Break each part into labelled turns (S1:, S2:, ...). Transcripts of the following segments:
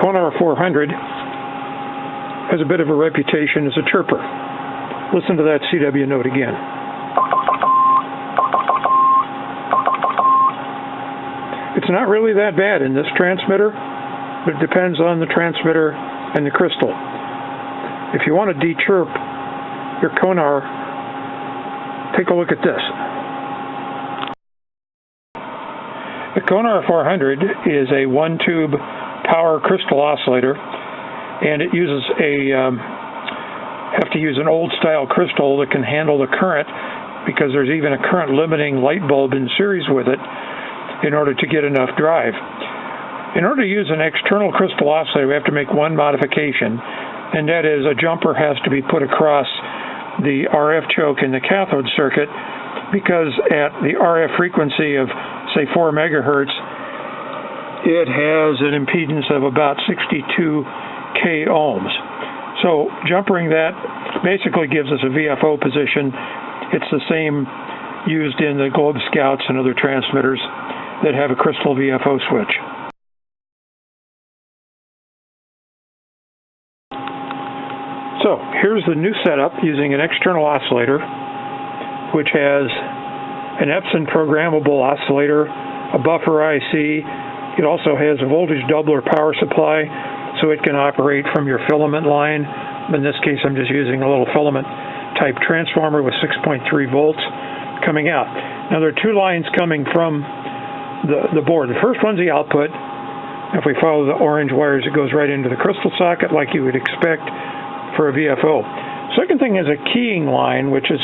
S1: Conar 400 has a bit of a reputation as a chirper. Listen to that CW note again. It's not really that bad in this transmitter, but it depends on the transmitter and the crystal. If you want to de-chirp your Conar, take a look at this. The Conar 400 is a one-tube power crystal oscillator, and it uses have to use an old-style crystal that can handle the current, because there's even a current-limiting light bulb in series with it in order to get enough drive. In order to use an external crystal oscillator, we have to make one modification, and that is a jumper has to be put across the RF choke in the cathode circuit, because at the RF frequency of, say, 4 megahertz, it has an impedance of about 62K ohms. So jumpering that basically gives us a VFO position. It's the same used in the Globe Scouts and other transmitters that have a crystal VFO switch. So here's the new setup using an external oscillator, which has an Epson programmable oscillator, a buffer IC. It also has a voltage doubler power supply, so it can operate from your filament line. In this case, I'm just using a little filament type transformer with 6.3 volts coming out. Now there are two lines coming from the board. The first one's the output. If we follow the orange wires, it goes right into the crystal socket like you would expect for a VFO. Second thing is a keying line, which is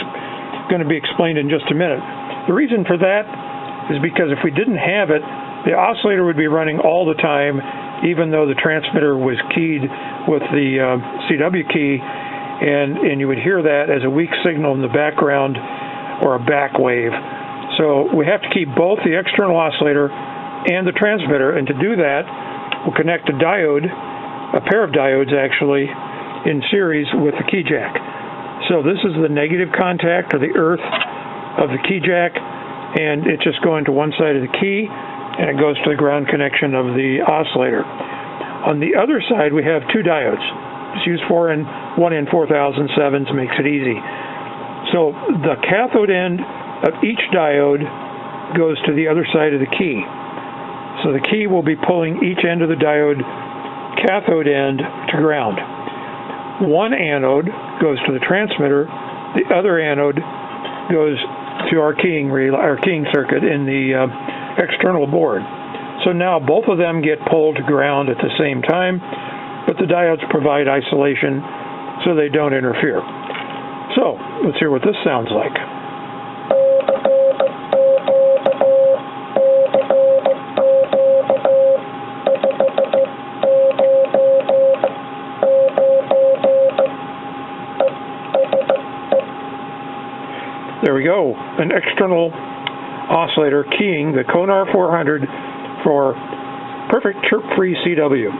S1: going to be explained in just a minute. The reason for that is because if we didn't have it, the oscillator would be running all the time, even though the transmitter was keyed with the CW key, and you would hear that as a weak signal in the background or a back wave. So we have to keep both the external oscillator and the transmitter, and to do that, we'll connect a diode, a pair of diodes actually, in series with the key jack. So this is the negative contact, or the earth of the key jack, and it's just going to one side of the key, and it goes to the ground connection of the oscillator. On the other side, we have two diodes. Just use 1N 4007s, makes it easy. So the cathode end of each diode goes to the other side of the key. So the key will be pulling each end of the diode cathode end to ground. One anode goes to the transmitter, the other anode goes to our keying circuit in the external board. So now both of them get pulled to ground at the same time, but the diodes provide isolation so they don't interfere. So let's hear what this sounds like. There we go, an external oscillator keying the Conar 400 for perfect chirp-free CW.